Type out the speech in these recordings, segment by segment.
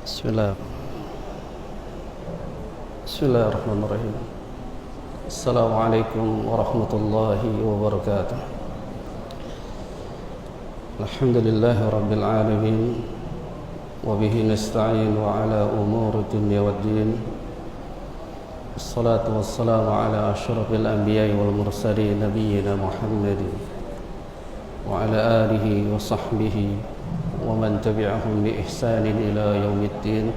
Bismillah. Bismillahirrahmanirrahim. Assalamualaikum warahmatullahi wabarakatuh. Alhamdulillahi rabbil alamin. Wa bihi nasta'in wa ala umuri dunya waddin. Assalatu wassalamu ala asyrafil anbiya'i wal mursalin nabiyyina Muhammadin wa ala alihi wa sahbihi ومن تبعهم بإحسان إلى يوم الدين.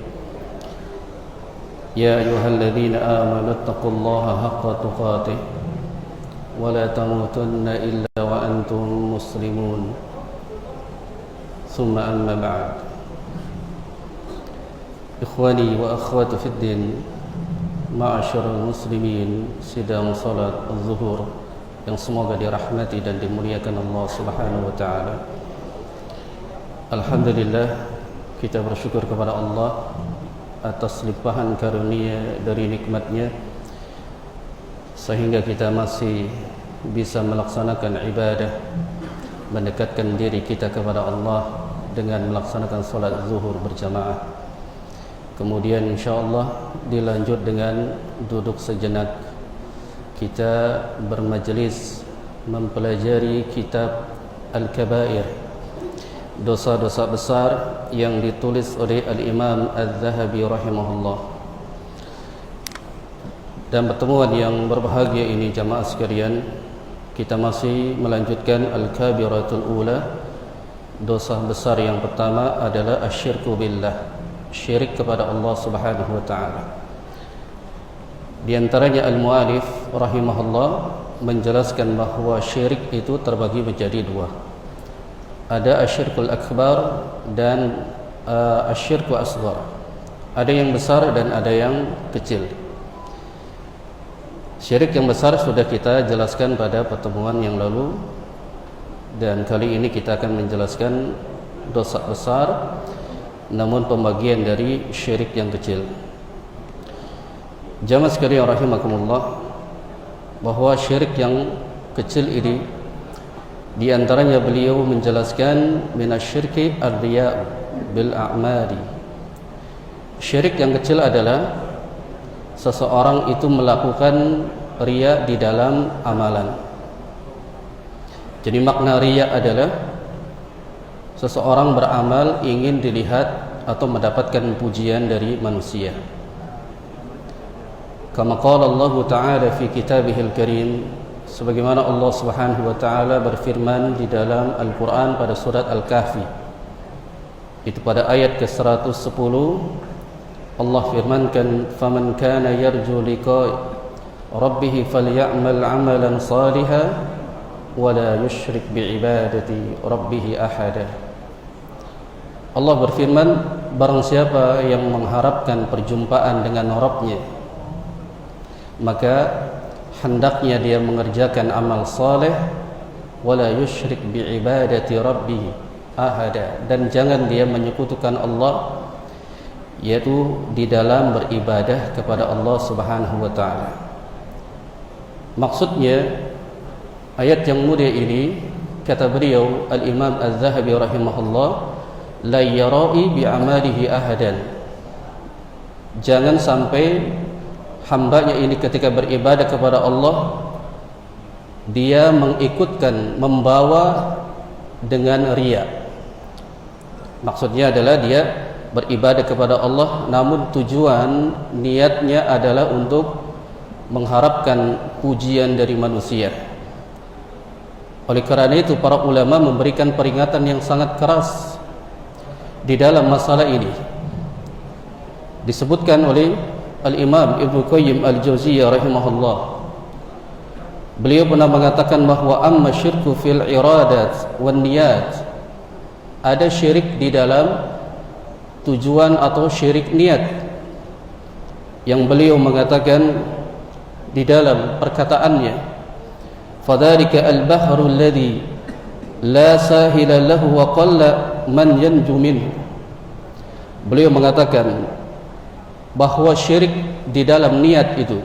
يا أيها الذين آمنوا اتقوا الله حق تقاته ولا تموتن إلا وأنتم مسلمون. ثم أما بعد. إخواني وأخواتي في الدين، معاشر المسlimin, sidang salat az-zuhur yang semoga dirahmati dan dimuliakan Allah Subhanahu wa taala. Alhamdulillah, kita bersyukur kepada Allah atas limpahan karunia dari nikmatnya sehingga kita masih bisa melaksanakan ibadah, mendekatkan diri kita kepada Allah dengan melaksanakan salat zuhur berjamaah. Kemudian insyaAllah dilanjut dengan duduk sejenak, kita bermajlis mempelajari kitab Al-Kabair, dosa-dosa besar yang ditulis oleh Al-Imam Az-Zahabi rahimahullah. Dan pertemuan yang berbahagia ini jamaah sekalian, kita masih melanjutkan Al-Kabiratul Ula. Dosa besar yang pertama adalah asyirku billah, syirik kepada Allah Subhanahu wa taala. Di antaranya al-mu'alif rahimahullah menjelaskan bahawa syirik itu terbagi menjadi dua. Ada asyirkul akbar dan asyirku asghar. Ada yang besar dan ada yang kecil. Syirik yang besar sudah kita jelaskan pada pertemuan yang lalu, dan kali ini kita akan menjelaskan dosa besar namun pembagian dari syirik yang kecil. Jamaah sekalian rahimakumullah, bahwa syirik yang kecil ini di antaranya beliau menjelaskan minasyirki ar-riya' bil a'mali. Syirik yang kecil adalah seseorang itu melakukan riya di dalam amalan. Jadi makna riya adalah seseorang beramal ingin dilihat atau mendapatkan pujian dari manusia. Kama qala Allah Ta'ala fi kitabihil karim, sebagaimana Allah Subhanahu wa taala berfirman di dalam Al-Qur'an pada surat Al-Kahfi. Itu pada ayat ke-110 Allah firmankan, "Faman kana yarju liqa rabbih falyamal 'amalan salihan wa la yusyrik bi'ibadati rabbih ahada." Allah berfirman, barang siapa yang mengharapkan perjumpaan dengan Rabb-Nya, maka hendaknya dia mengerjakan amal saleh, wala yusyrik bi'ibadati rabbih ahada, dan jangan dia menyekutukan Allah, yaitu di dalam beribadah kepada Allah Subhanahu wa taala. Maksudnya ayat yang mulia ini, kata beliau Al-Imam Az-Zahabi rahimahullah, la yara'i bi'amalihi ahadan. Jangan sampai hambanya ini ketika beribadah kepada Allah, dia mengikutkan, membawa dengan riya. Maksudnya adalah dia beribadah kepada Allah namun tujuan niatnya adalah untuk mengharapkan pujian dari manusia. Oleh kerana itu para ulama memberikan peringatan yang sangat keras di dalam masalah ini. Disebutkan oleh Al-Imam Ibnu Qayyim Al-Jauziyah rahimahullah, beliau pernah mengatakan bahawa amma syirku fil iradat wan niyat, ada syirik di dalam tujuan atau syirik niat, yang beliau mengatakan di dalam perkataannya, fadzalika al-bahru alladhi la sahila lahu wa qalla man yanju minhu. Beliau mengatakan bahwa syirik di dalam niat itu,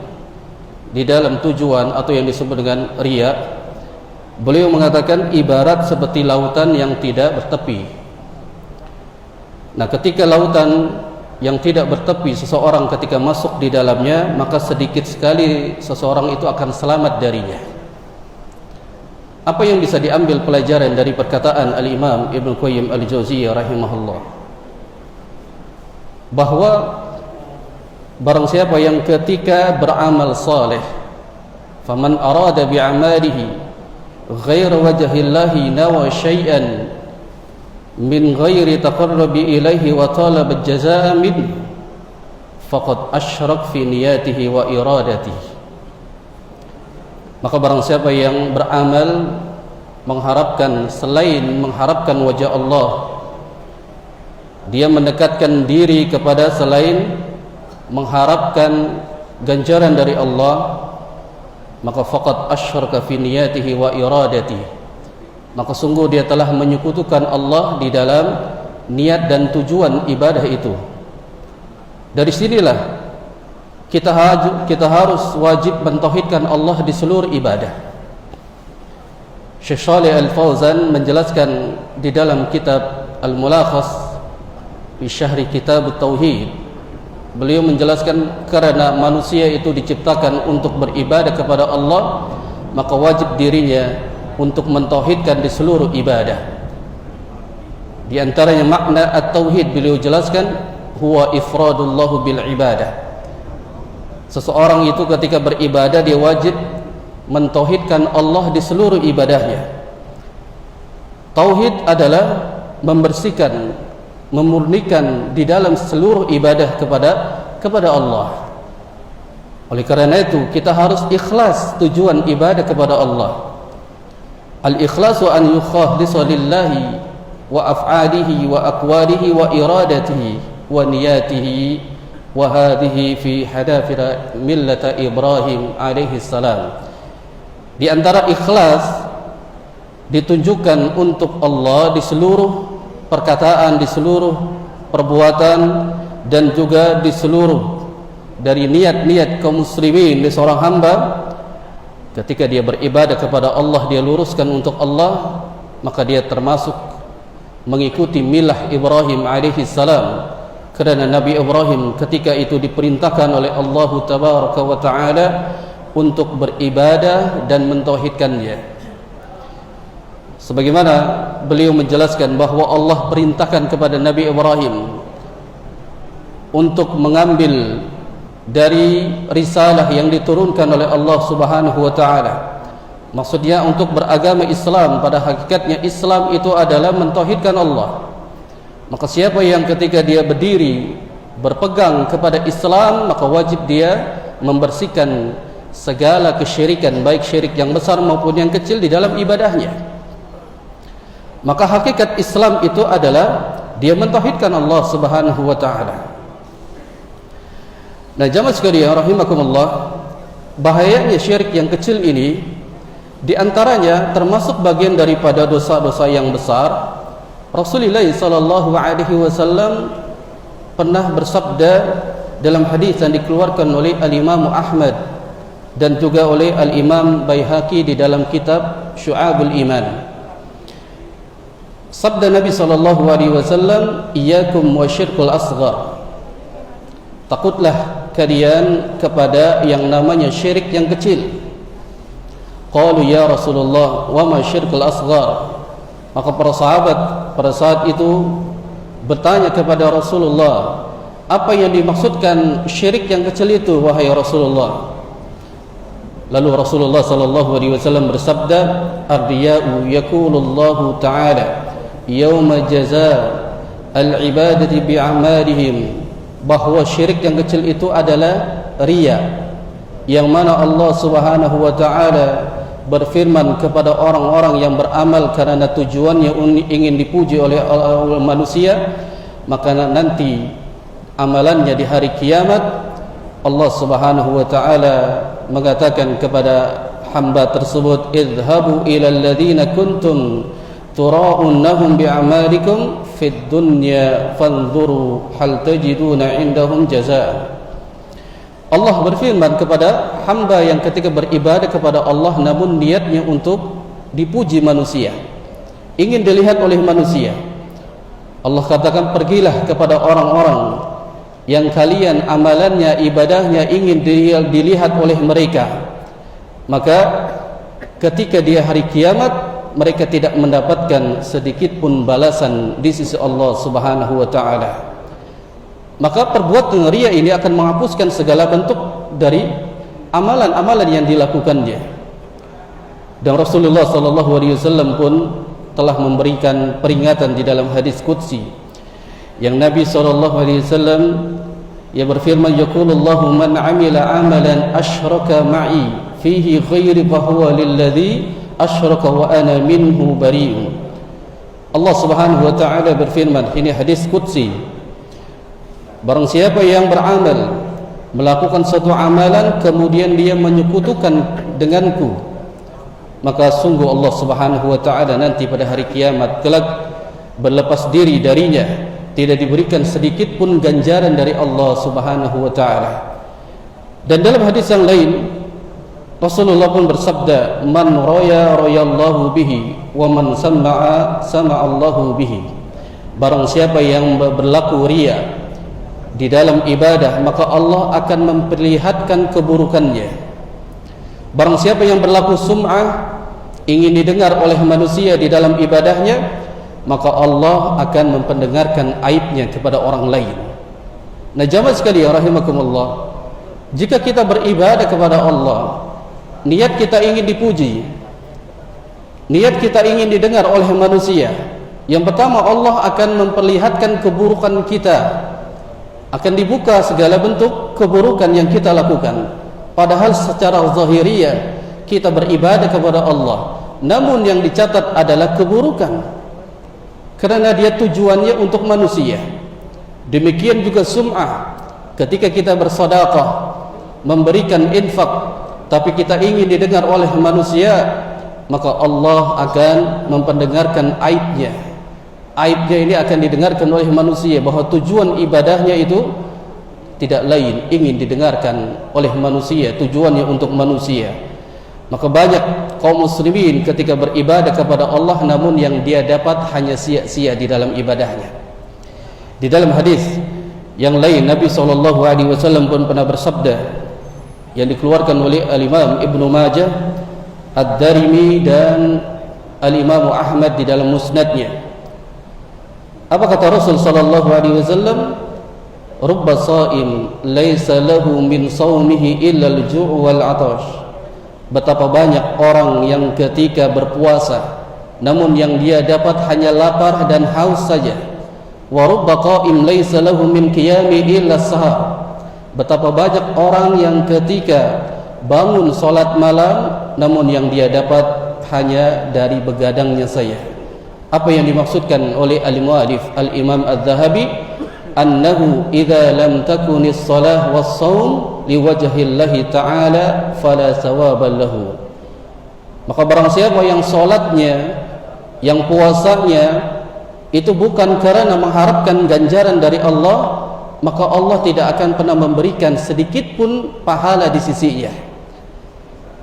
di dalam tujuan atau yang disebut dengan riya, beliau mengatakan ibarat seperti lautan yang tidak bertepi. Nah, ketika lautan yang tidak bertepi seseorang ketika masuk di dalamnya, maka sedikit sekali seseorang itu akan selamat darinya. Apa yang bisa diambil pelajaran dari perkataan Al-Imam Ibn Qayyim Al-Jauziyah rahimahullah? Bahwa barang siapa yang ketika beramal saleh, faman arada bi'amalihi ghaira wajhillahi nawa syai'an min ghairi taqarrubi ilaihi wa talaba al-jazaa'a min faqad asyrak fi niyatihi wa iradatihi. Maka barang siapa yang beramal mengharapkan selain mengharapkan wajah Allah, dia mendekatkan diri kepada selain mengharapkan ganjaran dari Allah, maka faqad asyraka fi niyatihi wa iradatihi, maka sungguh dia telah menyekutukan Allah di dalam niat dan tujuan ibadah itu. Dari sinilah kita harus wajib mentauhidkan Allah di seluruh ibadah. Syekh Shalih Al-Fauzan menjelaskan di dalam kitab Al-Mulakhas fi Syahri Kitab Tauhid, beliau menjelaskan karena manusia itu diciptakan untuk beribadah kepada Allah, maka wajib dirinya untuk mentauhidkan di seluruh ibadah. Di antaranya makna at-tauhid beliau jelaskan huwa ifradullahu bil ibadah. Seseorang itu ketika beribadah dia wajib mentauhidkan Allah di seluruh ibadahnya. Tauhid adalah membersihkan, memurnikan di dalam seluruh ibadah kepada Allah. Oleh karena itu kita harus ikhlas tujuan ibadah kepada Allah. Al-ikhlasu an yukhlisa lillahi wa af'alihi wa aqwalihi wa iradatihi wa niyatihi, wa hadhihi fi hadafir millata Ibrahim alaihi salam. Di antara ikhlas ditunjukkan untuk Allah di seluruh perkataan, di seluruh perbuatan, dan juga di seluruh dari niat-niat kaum muslimin di seorang hamba. Ketika dia beribadah kepada Allah, dia luruskan untuk Allah, maka dia termasuk mengikuti milah Ibrahim alaihi salam. Kerana Nabi Ibrahim ketika itu diperintahkan oleh Allah Tabaraka wa Ta'ala untuk beribadah dan mentauhidkannya. Sebagaimana beliau menjelaskan bahawa Allah perintahkan kepada Nabi Ibrahim untuk mengambil dari risalah yang diturunkan oleh Allah Subhanahu wa Ta'ala. Maksudnya untuk beragama Islam, pada hakikatnya Islam itu adalah mentauhidkan Allah. Maka siapa yang ketika dia berdiri berpegang kepada Islam, maka wajib dia membersihkan segala kesyirikan, baik syirik yang besar maupun yang kecil di dalam ibadahnya. Maka hakikat Islam itu adalah dia mentauhidkan Allah Subhanahu wa Ta'ala. Nah, jamaah sekalian rahimakumullah, bahayanya syirik yang kecil ini di antaranya termasuk bagian daripada dosa-dosa yang besar. Rasulullah sallallahu alaihi wasallam pernah bersabda dalam hadis yang dikeluarkan oleh Al-Imam Ahmad dan juga oleh Al-Imam Baihaqi di dalam kitab Syu'abul Iman. Sabda Nabi sallallahu alaihi wasallam, "Iyyakum wasyirkul asghar." Takutlah kalian kepada yang namanya syirik yang kecil. Qalu ya Rasulullah, wa ma syirkul asghar? Maka para sahabat pada saat itu bertanya kepada Rasulullah, apa yang dimaksudkan syirik yang kecil itu wahai Rasulullah? Lalu Rasulullah sallallahu alaihi wasallam bersabda, "Ar-riya'u yaqulullahu ta'ala yauma jazaa al-ibadati bi'amalihim." Bahwa syirik yang kecil itu adalah riya, yang mana Allah Subhanahu wa Ta'ala berfirman kepada orang-orang yang beramal karena tujuannya ingin dipuji oleh manusia, maka nanti amalannya di hari kiamat Allah Subhanahu wa Ta'ala mengatakan kepada hamba tersebut, "Idhabu ilal ladzina kuntum tura'unnahum bi'amalikum fid dunya fanzuru hal tajiduna indahum jazaa." Allah berfirman kepada hamba yang ketika beribadah kepada Allah namun niatnya untuk dipuji manusia, ingin dilihat oleh manusia. Allah katakan, pergilah kepada orang-orang yang kalian amalannya, ibadahnya ingin dilihat oleh mereka, maka ketika dia hari kiamat mereka tidak mendapatkan sedikit pun balasan di sisi Allah Subhanahu wa taala. Maka perbuatan riya ini akan menghapuskan segala bentuk dari amalan-amalan yang dilakukannya. Dan Rasulullah sallallahu alaihi wasallam pun telah memberikan peringatan di dalam hadis qudsi yang Nabi sallallahu alaihi wasallam ia berfirman, yaqulullahu man 'amila 'amalan asyraka ma'i fihi ghairi fa huwa lilladzi asyraka wa ana minhu bari'un. Allah Subhanahu wa taala berfirman, ini hadis qudsi, barang siapa yang beramal, melakukan suatu amalan kemudian dia menyekutukan denganku, maka sungguh Allah Subhanahu wa taala nanti pada hari kiamat kelak berlepas diri darinya, tidak diberikan sedikit pun ganjaran dari Allah Subhanahu wa taala. Dan dalam hadis yang lain Rasulullah pun bersabda, man raya rayallahu bihi wa man sama'a sama'allahu bihi. Barang siapa yang berlaku riya di dalam ibadah, maka Allah akan memperlihatkan keburukannya. Barang siapa yang berlaku sum'ah, ingin didengar oleh manusia di dalam ibadahnya, maka Allah akan mempendengarkan aibnya kepada orang lain. Nah, jamaah sekalian rahimakumullah, jika kita beribadah kepada Allah, niat kita ingin dipuji, niat kita ingin didengar oleh manusia, yang pertama Allah akan memperlihatkan keburukan kita, akan dibuka segala bentuk keburukan yang kita lakukan. Padahal secara zahiriyah kita beribadah kepada Allah, namun yang dicatat adalah keburukan, karena dia tujuannya untuk manusia. Demikian juga sum'ah, ketika kita bersedekah, memberikan infak, tapi kita ingin didengar oleh manusia, maka Allah akan mempendengarkan aibnya. Aibnya ini akan didengarkan oleh manusia, bahwa tujuan ibadahnya itu tidak lain ingin didengarkan oleh manusia, tujuannya untuk manusia. Maka banyak kaum muslimin ketika beribadah kepada Allah, namun yang dia dapat hanya sia-sia di dalam ibadahnya. Di dalam hadis yang lain Nabi SAW pun pernah bersabda, yang dikeluarkan oleh Al-Imam Ibnu Majah, Ad-Darimi dan Al-Imam Ahmad di dalam musnadnya. Apa kata Rasul sallallahu alaihi wasallam? Rubba sha'im laisa lahu min shaumihi illa al-ju' wal 'atash. Betapa banyak orang yang ketika berpuasa, namun yang dia dapat hanya lapar dan haus saja. Wa rubba qa'im laisa lahu min qiyami illa as-sahar. Betapa banyak orang yang ketika bangun solat malam, namun yang dia dapat hanya dari begadangnya saja. Apa yang dimaksudkan oleh al-mu'allif al-Imam Az-Zahabi? Annahu idza lam takunis salah was-shaum liwajhillahi ta'ala fala thawaba lahu. Maka barang siapa yang solatnya, yang puasanya itu bukan karena mengharapkan ganjaran dari Allah, maka Allah tidak akan pernah memberikan sedikit pun pahala di sisinya.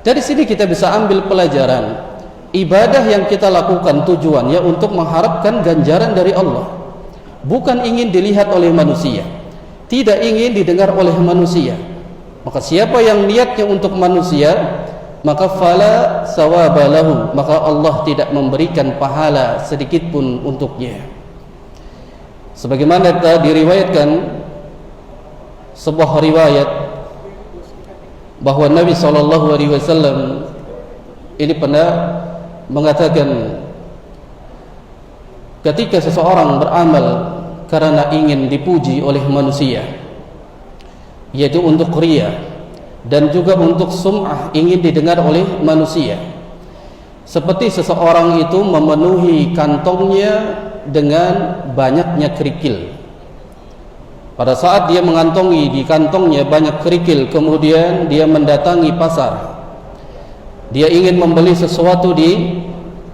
Dari sini kita bisa ambil pelajaran, ibadah yang kita lakukan tujuannya untuk mengharapkan ganjaran dari Allah, bukan ingin dilihat oleh manusia, tidak ingin didengar oleh manusia. Maka siapa yang niatnya untuk manusia, maka fala sawaba lahu, maka Allah tidak memberikan pahala sedikit pun untuknya. Sebagaimana diriwayatkan sebuah riwayat bahwa Nabi SAW ini pernah mengatakan, ketika seseorang beramal karena ingin dipuji oleh manusia, yaitu untuk riya dan juga untuk sum'ah, ingin didengar oleh manusia, seperti seseorang itu memenuhi kantongnya dengan banyaknya kerikil. Pada saat dia mengantongi di kantongnya banyak kerikil, kemudian dia mendatangi pasar, dia ingin membeli sesuatu di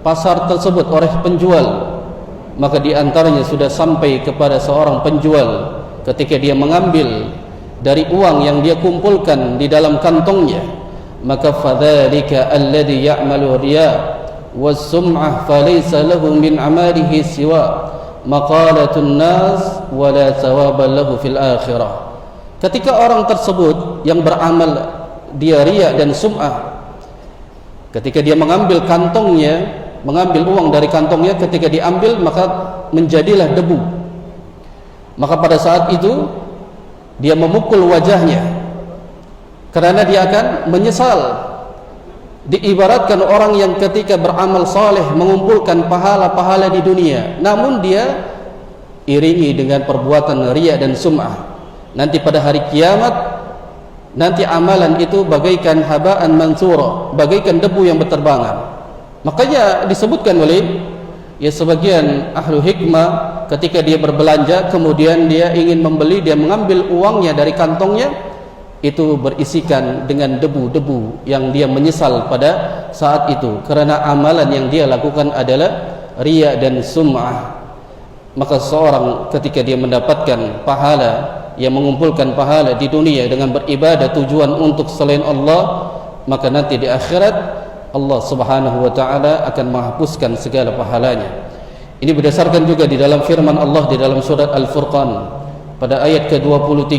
pasar tersebut oleh penjual, maka di antaranya sudah sampai kepada seorang penjual. Ketika dia mengambil dari uang yang dia kumpulkan di dalam kantongnya, maka fadzalika alladhi ya'malu riya was-sum'ah falaysa lahu min amalihi siwa maqalatun nas wa la thawaba lahu fil akhirah. Ketika orang tersebut yang beramal dia riya dan sum'ah, ketika dia mengambil kantongnya, mengambil uang dari kantongnya, ketika diambil maka menjadilah debu. Maka pada saat itu dia memukul wajahnya karena dia akan menyesal. Diibaratkan orang yang ketika beramal saleh mengumpulkan pahala-pahala di dunia, namun dia iringi dengan perbuatan riya dan sum'ah. Nanti pada hari kiamat, nanti amalan itu bagaikan haba'an mansura, bagaikan debu yang berterbangan. Makanya disebutkan oleh sebagian ahlu hikmah, ketika dia berbelanja kemudian dia ingin membeli, dia mengambil uangnya dari kantongnya, itu berisikan dengan debu-debu yang dia menyesal pada saat itu karena amalan yang dia lakukan adalah riya dan sum'ah. Maka seorang ketika dia mendapatkan pahala, yang mengumpulkan pahala di dunia dengan beribadah tujuan untuk selain Allah, maka nanti di akhirat Allah Subhanahu wa taala akan menghapuskan segala pahalanya. Ini berdasarkan juga di dalam firman Allah di dalam surat Al-Furqan pada ayat ke-23.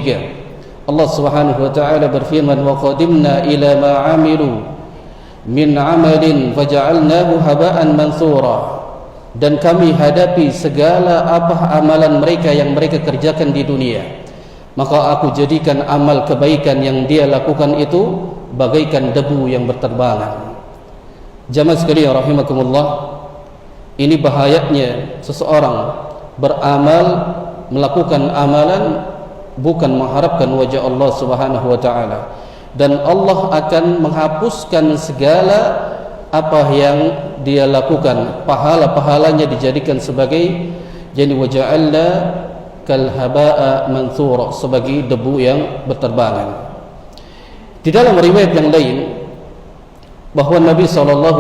Allah Subhanahu wa taala berfirman, wa qadimna ila ma 'amilu min 'amalin faja'alnahu haba'an mansura. Dan kami hadapi segala apa amalan mereka yang mereka kerjakan di dunia, maka aku jadikan amal kebaikan yang dia lakukan itu bagaikan debu yang berterbangan. Jamaah sekalian rahimakumullah, ini bahayanya seseorang beramal, melakukan amalan bukan mengharapkan wajah Allah Subhanahu wa taala, dan Allah akan menghapuskan segala apa yang dia lakukan, pahala-pahalanya dijadikan sebagai jadi waja'alna kal haba'a mansura, sebagai debu yang berterbangan. Di dalam riwayat yang lain bahwa Nabi SAW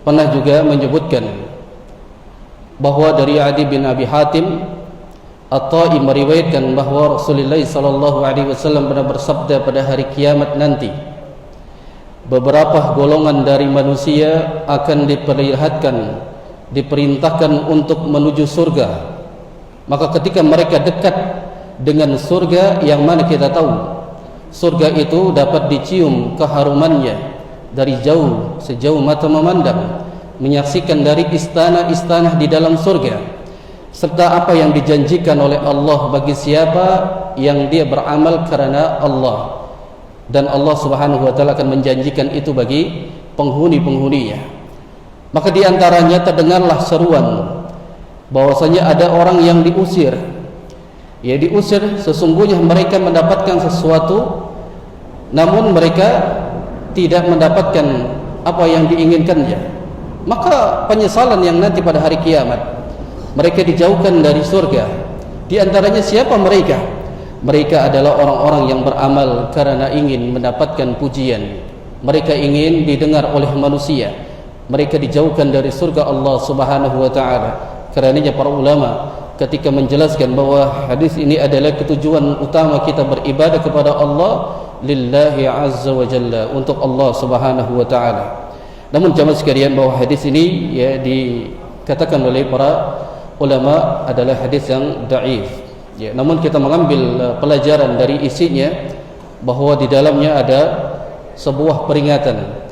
pernah juga menyebutkan bahwa dari Adi bin Abi Hatim At-Ta'i meriwayatkan bahwa Rasulullah SAW pernah bersabda, pada hari kiamat nanti beberapa golongan dari manusia akan diperintahkan untuk menuju surga. Maka ketika mereka dekat dengan surga, yang mana kita tahu surga itu dapat dicium keharumannya dari jauh, sejauh mata memandang, menyaksikan dari istana-istana di dalam surga, serta apa yang dijanjikan oleh Allah bagi siapa yang dia beramal karena Allah, dan Allah Subhanahu wa taala akan menjanjikan itu bagi penghuni-penghuninya. Maka di antaranya terdengarlah seruan bahwasanya ada orang yang diusir. Ya, diusir, sesungguhnya mereka mendapatkan sesuatu namun mereka tidak mendapatkan apa yang diinginkannya. Maka penyesalan yang nanti pada hari kiamat, mereka dijauhkan dari surga. Di antaranya siapa mereka? Mereka adalah orang-orang yang beramal karena ingin mendapatkan pujian. Mereka ingin didengar oleh manusia. Mereka dijauhkan dari surga Allah Subhanahu wa taala. Karenanya para ulama ketika menjelaskan bahwa hadis ini adalah ketujuan utama kita beribadah kepada Allah lillahi azza wa jalla, untuk Allah Subhanahu wa taala. Namun jemaah sekalian, bahwa hadis ini ya dikatakan oleh para ulama adalah hadis yang dhaif. Ya, namun kita mengambil pelajaran dari isinya bahwa di dalamnya ada sebuah peringatan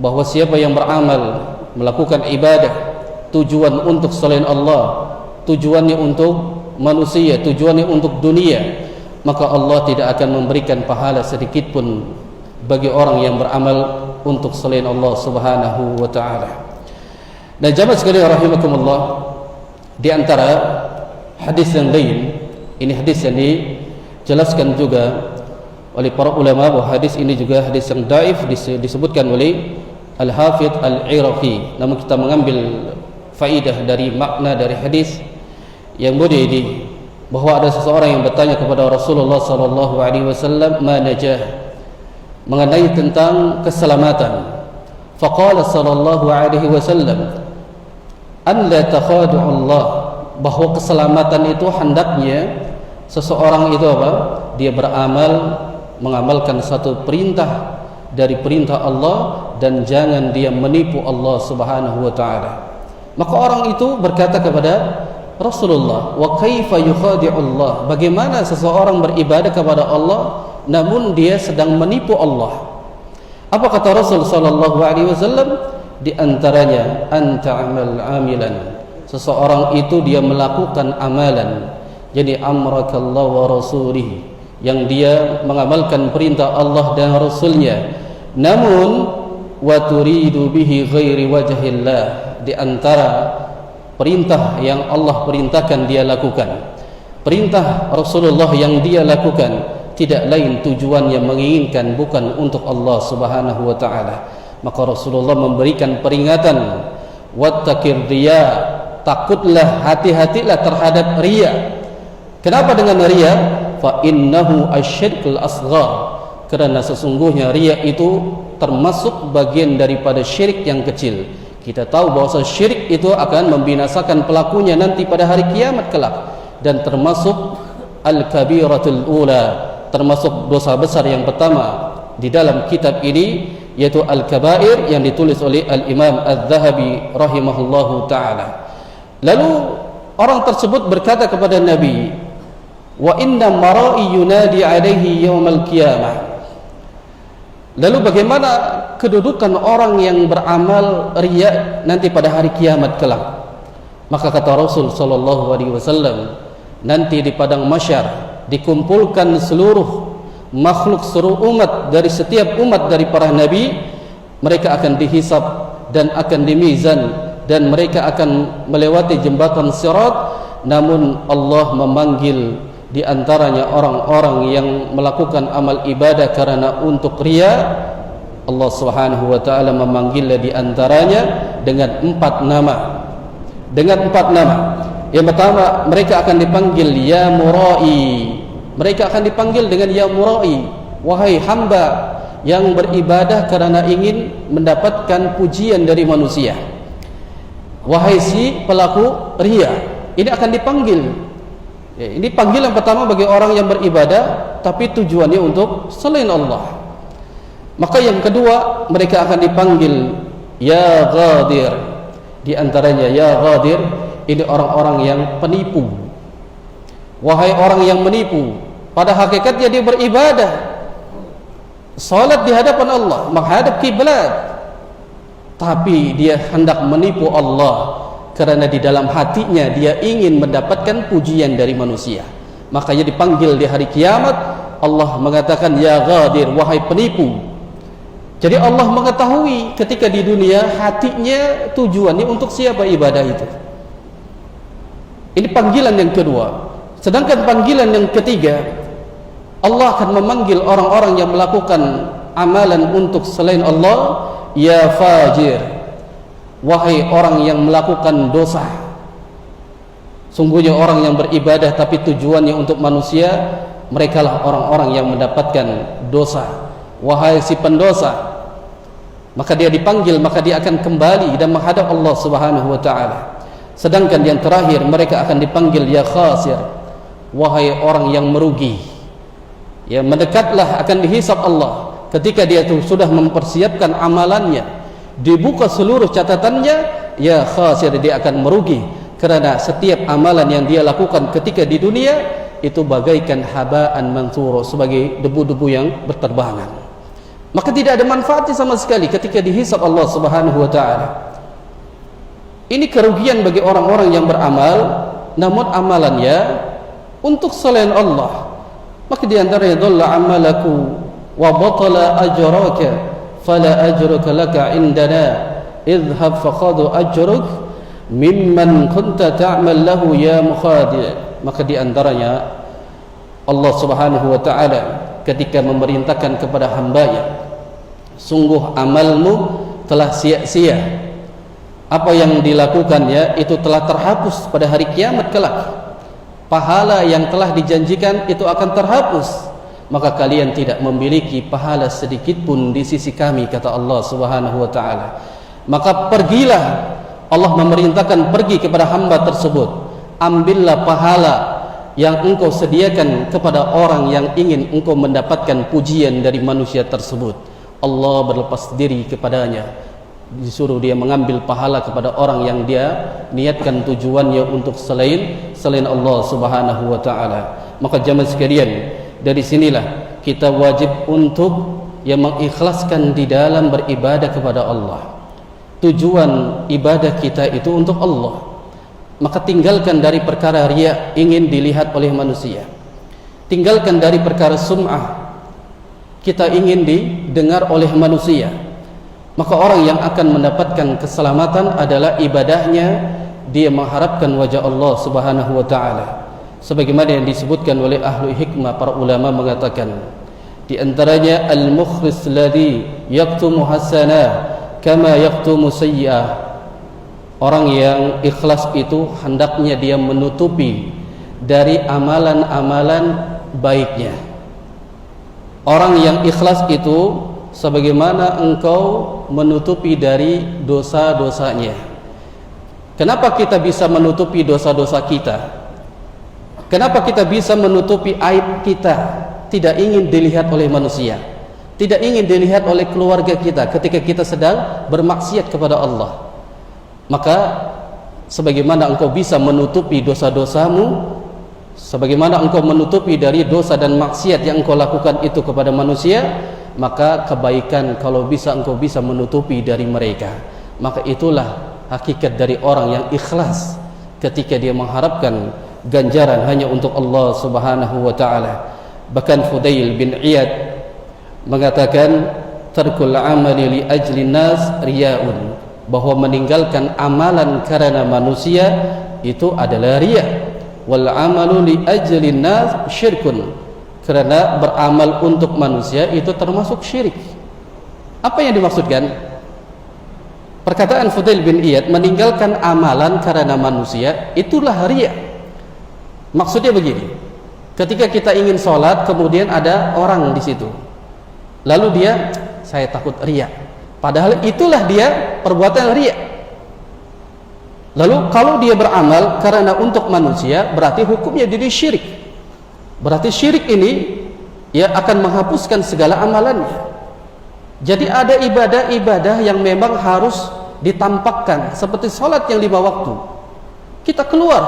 bahwa siapa yang beramal melakukan ibadah tujuan untuk selain Allah, tujuannya untuk manusia, tujuannya untuk dunia, maka Allah tidak akan memberikan pahala sedikit pun bagi orang yang beramal untuk selain Allah Subhanahu wa taala. Dan jamaah sekalian rahimakumullah, di antara hadis yang lain, ini hadis yang dijelaskan juga oleh para ulama bahwa hadis ini juga hadis yang dhaif, disebutkan oleh Al-Hafidh Al-Iraqi. Namun kita mengambil faidah dari makna dari hadis yang boleh bahwa ada seseorang yang bertanya kepada Rasulullah sallallahu alaihi wasallam, "Ma najah?" mengenai tentang keselamatan. Faqala sallallahu alaihi wasallam, "An la takhadu Allah," bahwa keselamatan itu hendaknya seseorang itu apa? Dia beramal, mengamalkan satu perintah dari perintah Allah, dan jangan dia menipu Allah Subhanahu wa taala. Maka orang itu berkata kepada Rasulullah, wa kaifa yukhadi'u Allah, bagaimana seseorang beribadah kepada Allah namun dia sedang menipu Allah? Apa kata Rasul sallallahu alaihi wasallam? Di antaranya anta'amal amilan, seseorang itu dia melakukan amalan, jadi amrakallahu wa rasulih, yang dia mengamalkan perintah Allah dan Rasulnya, namun wa turidu bihi ghairi wajhillah, di antara perintah yang Allah perintahkan dia lakukan, perintah Rasulullah yang dia lakukan tidak lain tujuannya menginginkan bukan untuk Allah Subhanahu wa taala. Maka Rasulullah memberikan peringatan, wattaqir riya, takutlah, hati-hatilah terhadap riya. Kenapa dengan riya? Fa innahu asyirkul asghar, karena sesungguhnya riya itu termasuk bagian daripada syirik yang kecil. Kita tahu bahawa syirik itu akan membinasakan pelakunya nanti pada hari kiamat kelak, dan termasuk al-kabiratul ula, termasuk dosa besar yang pertama di dalam kitab ini, yaitu al-kabair yang ditulis oleh al-Imam Az-Zahabi rahimahullahu taala. Lalu orang tersebut berkata kepada Nabi, wa inna mara'i yunadi alaihi yaumal qiyamah. Lalu bagaimana kedudukan orang yang beramal riya nanti pada hari kiamat kelak? Maka kata Rasul sallallahu alaihi wasallam, nanti di padang mahsyar dikumpulkan seluruh makhluk, seluruh umat dari setiap umat dari para nabi, mereka akan dihisab dan akan dimizan, dan mereka akan melewati jembatan sirat, namun Allah memanggil di antaranya orang-orang yang melakukan amal ibadah karena untuk riya. Allah Subhanahu wa taala memanggilnya di antaranya dengan 4 nama. Dengan 4 nama. Yang pertama, mereka akan dipanggil ya murai. Mereka akan dipanggil dengan ya murai, wahai hamba yang beribadah karena ingin mendapatkan pujian dari manusia. Wahai si pelaku riya, ini akan dipanggil. Ya, ini panggilan pertama bagi orang yang beribadah tapi tujuannya untuk selain Allah. Maka yang kedua, mereka akan dipanggil ya ghadir. Di antaranya ya ghadir, ini orang-orang yang penipu. Wahai orang yang menipu, pada hakikatnya dia beribadah, salat di hadapan Allah, menghadap kiblat, tapi dia hendak menipu Allah karena di dalam hatinya dia ingin mendapatkan pujian dari manusia. Makanya dipanggil di hari kiamat, Allah mengatakan ya ghadir, wahai penipu. Jadi Allah mengetahui ketika di dunia hatinya tujuannya untuk siapa ibadah itu. Ini panggilan yang kedua. Sedangkan panggilan yang ketiga, Allah akan memanggil orang-orang yang melakukan amalan untuk selain Allah, ya fajir, wahai orang yang melakukan dosa. Sungguhnya orang yang beribadah tapi tujuannya untuk manusia, merekalah orang-orang yang mendapatkan dosa. Wahai si pendosa, maka dia dipanggil, maka dia akan kembali dan menghadap Allah Subhanahu wa taala. Sedangkan yang terakhir, mereka akan dipanggil ya khasir, wahai orang yang merugi. Ya, mendekatlah akan dihisab Allah ketika dia itu sudah mempersiapkan amalannya, dibuka seluruh catatannya, ya khasir, dia akan merugi karena setiap amalan yang dia lakukan ketika di dunia itu bagaikan habaan mansura, sebagai debu-debu yang berterbangan. Maka tidak ada manfaatnya sama sekali ketika dihisab Allah Subhanahu wa taala. Ini kerugian bagi orang-orang yang beramal namun amalannya untuk selain Allah. Maka di antaranya dhalla amalaku wa batala ajraka fala ajruka laka indana idhhab faqad ajruk mimman kunta ta'mal lahu ya mukhadi'. Maka di antaranya Allah Subhanahu wa taala ketika memerintahkan kepada hamba-Nya, sungguh amalmu telah sia-sia, apa yang dilakukannya itu telah terhapus pada hari kiamat kelak, pahala yang telah dijanjikan itu akan terhapus, maka kalian tidak memiliki pahala sedikit pun di sisi kami, kata Allah Subhanahu wa taala. Maka pergilah, Allah memerintahkan pergi kepada hamba tersebut, ambillah pahala yang engkau sediakan kepada orang yang ingin engkau mendapatkan pujian dari manusia tersebut. Allah berlepas diri kepadanya. disuruh dia mengambil pahala kepada orang yang dia niatkan tujuannya untuk selain Allah Subhanahu wa taala. Maka jamaah sekalian, dari sinilah kita wajib untuk mengikhlaskan di dalam beribadah kepada Allah. Tujuan ibadah kita itu untuk Allah. Maka tinggalkan dari perkara riya, ingin dilihat oleh manusia. Tinggalkan dari perkara sum'ah, kita ingin didengar oleh manusia. Maka orang yang akan mendapatkan keselamatan adalah ibadahnya dia mengharapkan wajah Allah Subhanahu wa taala. Sebagaimana yang disebutkan oleh ahli hikmah, para ulama mengatakan di antaranya al-mukhlis ladzi yaktumu hasanah kama yaktumu sayyi'ah. Orang yang ikhlas itu hendaknya dia menutupi dari amalan-amalan baiknya. Orang yang ikhlas itu sebagaimana engkau menutupi dari dosa-dosanya. Kenapa kita bisa menutupi dosa-dosa kita? Kenapa kita bisa menutupi aib kita? Tidak ingin dilihat oleh manusia, tidak ingin dilihat oleh keluarga kita ketika kita sedang bermaksiat kepada Allah. Maka sebagaimana engkau bisa menutupi dosa-dosamu, sebagaimana engkau menutupi dari dosa dan maksiat yang engkau lakukan itu kepada manusia, maka kebaikan kalau bisa engkau bisa menutupi dari mereka. Maka itulah hakikat dari orang yang ikhlas ketika dia mengharapkan ganjaran hanya untuk Allah Subhanahu wa taala. Bahkan Fudail bin Iyad mengatakan tarkul amali li ajli nas riyaun, bahwa meninggalkan amalan karena manusia itu adalah riya. Wal amalu li ajli nas syirkun, karena beramal untuk manusia itu termasuk syirik. Apa yang dimaksudkan? Perkataan Fudail bin Iyad, meninggalkan amalan karena manusia itulah riya. Maksudnya begini, ketika kita ingin sholat, kemudian ada orang di situ, lalu dia, saya takut riya, padahal itulah dia perbuatan riya. Lalu kalau dia beramal karena untuk manusia, berarti hukumnya jadi syirik. Berarti syirik ini akan menghapuskan segala amalannya. Jadi ada ibadah-ibadah yang memang harus ditampakkan, seperti sholat yang 5 waktu. Kita keluar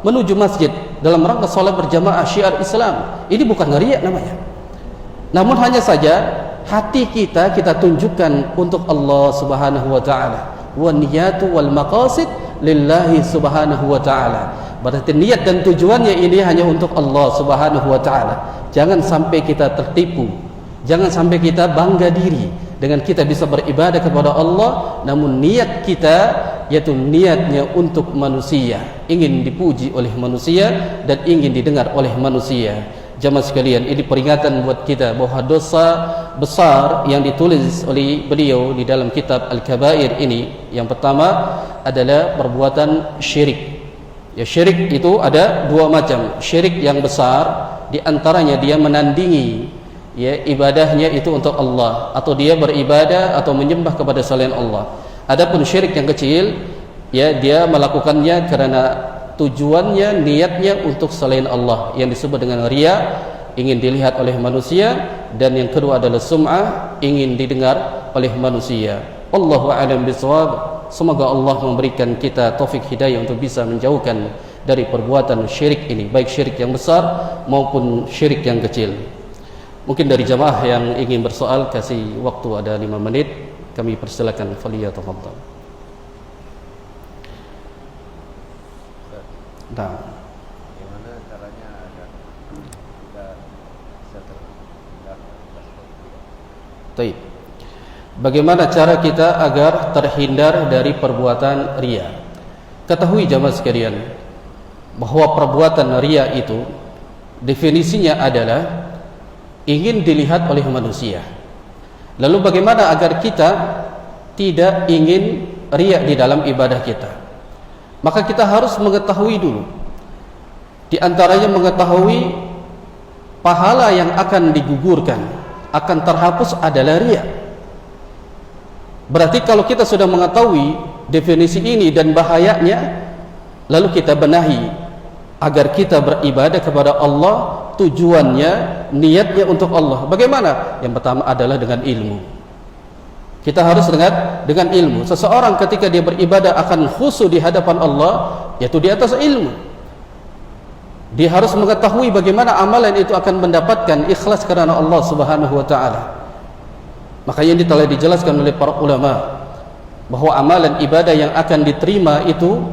menuju masjid dalam rangka sholat berjamaah syiar Islam, ini bukan riya namanya. Namun hanya saja hati kita tunjukkan untuk Allah Subhanahu wa taala. Wa niyatu wal maqasid lillahi Subhanahu wa taala. Berarti niat dan tujuannya ini hanya untuk Allah Subhanahu wa taala. Jangan sampai kita tertipu, jangan sampai kita bangga diri dengan kita bisa beribadah kepada Allah, namun niat kita yaitu niatnya untuk manusia, ingin dipuji oleh manusia dan ingin didengar oleh manusia. Jamaah sekalian, ini peringatan buat kita bahwa dosa besar yang ditulis oleh beliau di dalam kitab Al-Kabair ini, yang pertama adalah perbuatan syirik. Ya, syirik itu ada 2 macam. Syirik yang besar, di antaranya dia menandingi ibadahnya itu untuk Allah, atau dia beribadah atau menyembah kepada selain Allah. Adapun syirik yang kecil, dia melakukannya karena tujuannya, niatnya untuk selain Allah, yang disebut dengan riya, ingin dilihat oleh manusia. Dan yang kedua adalah sum'ah, ingin didengar oleh manusia. Allahu a'lam bishawab. Semoga Allah memberikan kita taufik hidayah untuk bisa menjauhkan dari perbuatan syirik ini, baik syirik yang besar maupun syirik yang kecil. Mungkin dari jamaah yang ingin bersoal, kasih waktu ada 5 menit, kami persilakan. Faliyatafadhal. Nah, bagaimana caranya agar kita bisa terhindar? Baik. Bagaimana cara kita agar terhindar dari perbuatan riya? Ketahui jamaah sekalian bahwa perbuatan riya itu definisinya adalah ingin dilihat oleh manusia. Lalu bagaimana agar kita tidak ingin riya di dalam ibadah kita? Maka kita harus mengetahui dulu, di antaranya mengetahui pahala yang akan digugurkan, akan terhapus adalah riya. Berarti kalau kita sudah mengetahui definisi ini dan bahayanya, lalu kita benahi agar kita beribadah kepada Allah, tujuannya, niatnya untuk Allah. Bagaimana? Yang pertama adalah dengan ilmu. Kita harus dengan ilmu. Seseorang ketika dia beribadah akan khusyuk di hadapan Allah, yaitu di atas ilmu. Dia harus mengetahui bagaimana amalan itu akan mendapatkan ikhlas karena Allah Subhanahu wa taala. Makanya ini telah dijelaskan oleh para ulama bahwa amalan ibadah yang akan diterima itu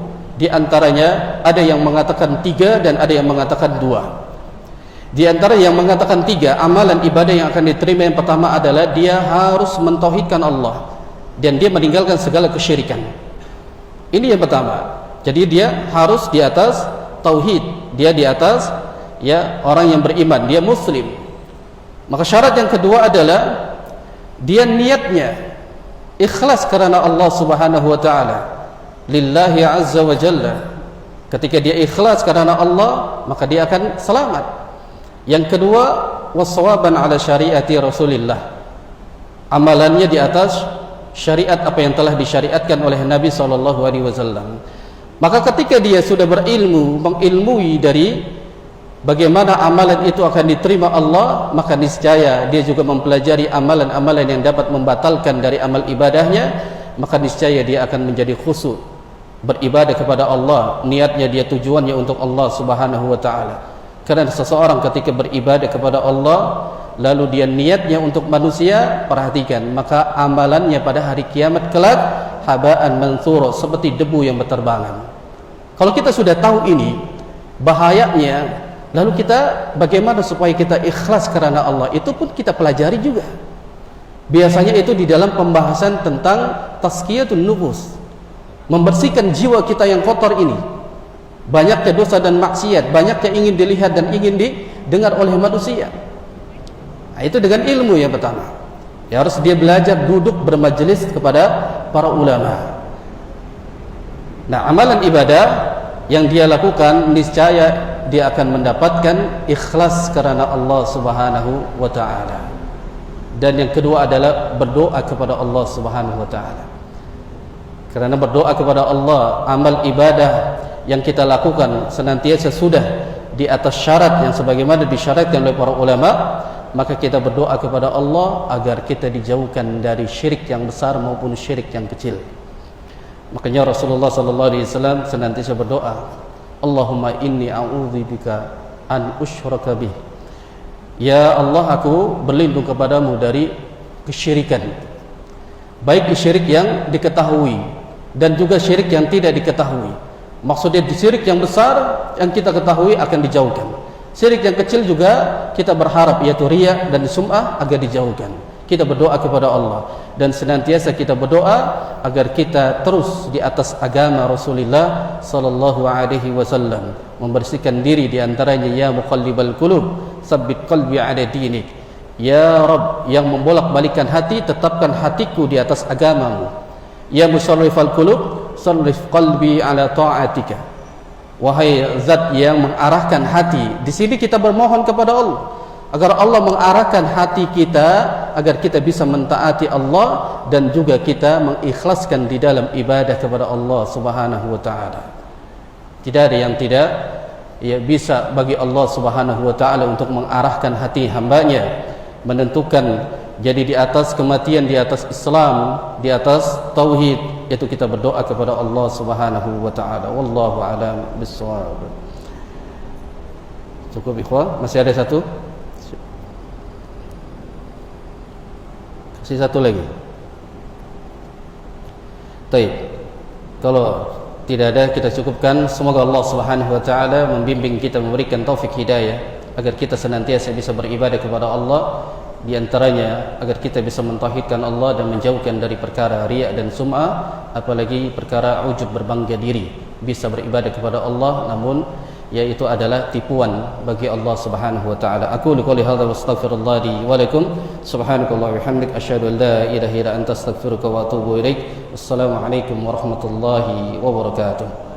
di antaranya ada yang mengatakan 3 dan ada yang mengatakan 2. Di antara yang mengatakan 3 amalan ibadah yang akan diterima, yang pertama adalah dia harus mentauhidkan Allah dan dia meninggalkan segala kesyirikan. Ini yang pertama. Jadi dia harus di atas tauhid, dia di atas orang yang beriman, dia muslim. Maka syarat yang kedua adalah dia niatnya ikhlas karena Allah Subhanahu wa taala, lillahi azza wa jalla. Ketika dia ikhlas karena Allah, maka dia akan selamat. Yang kedua, wassawaban ala syariati Rasulillah, amalannya di atas syariat apa yang telah disyariatkan oleh Nabi SAW. Maka ketika dia sudah berilmu, mengilmui dari bagaimana amalan itu akan diterima Allah, maka niscaya dia juga mempelajari amalan-amalan yang dapat membatalkan dari amal ibadahnya, maka niscaya dia akan menjadi khusyuk beribadah kepada Allah. Niatnya dia, tujuannya untuk Allah Subhanahu wa taala. Karena seseorang ketika beribadah kepada Allah lalu dia niatnya untuk manusia, perhatikan, maka amalannya pada hari kiamat kelak haba'an mansura, seperti debu yang berterbangan. Kalau kita sudah tahu ini bahayanya, lalu kita bagaimana supaya kita ikhlas karena Allah, itu pun kita pelajari juga. Biasanya itu di dalam pembahasan tentang tazkiyatun nufus, membersihkan jiwa kita yang kotor ini. Banyaknya dosa dan maksiat, banyaknya ingin dilihat dan ingin didengar oleh manusia. Nah, itu dengan ilmu yang pertama. Ya, harus dia belajar duduk bermajelis kepada para ulama. Nah, amalan ibadah yang dia lakukan niscaya dia akan mendapatkan ikhlas karena Allah Subhanahu wa taala. Dan yang kedua adalah berdoa kepada Allah Subhanahu wa taala. Karena berdoa kepada Allah, amal ibadah yang kita lakukan senantiasa sudah di atas syarat yang sebagaimana disyaratkan oleh para ulama, maka kita berdoa kepada Allah agar kita dijauhkan dari syirik yang besar maupun syirik yang kecil. Makanya Rasulullah sallallahu alaihi wasallam senantiasa berdoa, Allahumma inni a'udzubika an usyraka bih. Ya Allah, aku berlindung kepadamu dari kesyirikan, baik syirik yang diketahui dan juga syirik yang tidak diketahui. Maksudnya syirik yang besar yang kita ketahui akan dijauhkan. Syirik yang kecil juga kita berharap, yaitu riya dan sum'ah, agar dijauhkan. Kita berdoa kepada Allah dan senantiasa kita berdoa agar kita terus di atas agama Rasulullah sallallahu alaihi wasallam, membersihkan diri di antaranya ya muqallibal qulub tsabbit qalbi ala dinik. Ya Rabb yang membolak-balikkan hati, tetapkan hatiku di atas agamamu. Ya musarrifal qulub sarrif qalbi ala ta'atika. Wahai zat yang mengarahkan hati, di sini kita bermohon kepada Allah agar Allah mengarahkan hati kita agar kita bisa mentaati Allah dan juga kita mengikhlaskan di dalam ibadah kepada Allah Subhanahu wa taala. Tidak ada yang tidak bisa bagi Allah Subhanahu wa taala untuk mengarahkan hati hambanya, menentukan jadi di atas kematian, di atas Islam, di atas tauhid, yaitu kita berdoa kepada Allah Subhanahu wa taala. Wallahu a'lam bissawab. Cukup ikhwan? Masih ada satu? Kasih satu lagi. Baik. Kalau tidak ada, kita cukupkan. Semoga Allah Subhanahu wa taala membimbing kita, memberikan taufik hidayah agar kita senantiasa bisa beribadah kepada Allah. Di antaranya agar kita bisa mentauhidkan Allah dan menjauhkan dari perkara riya dan sum'ah, apalagi perkara ujub, berbangga diri, bisa beribadah kepada Allah namun yaitu adalah tipuan bagi Allah Subhanahu wa taala. Aku qouli hadza wa astaghfirullah li wa lakum. Subhanakallah wa bihamdik asyhadu an la ilaha illa anta astaghfiruka wa atubu ilaik. Wassalamu alaikum warahmatullahi wabarakatuh.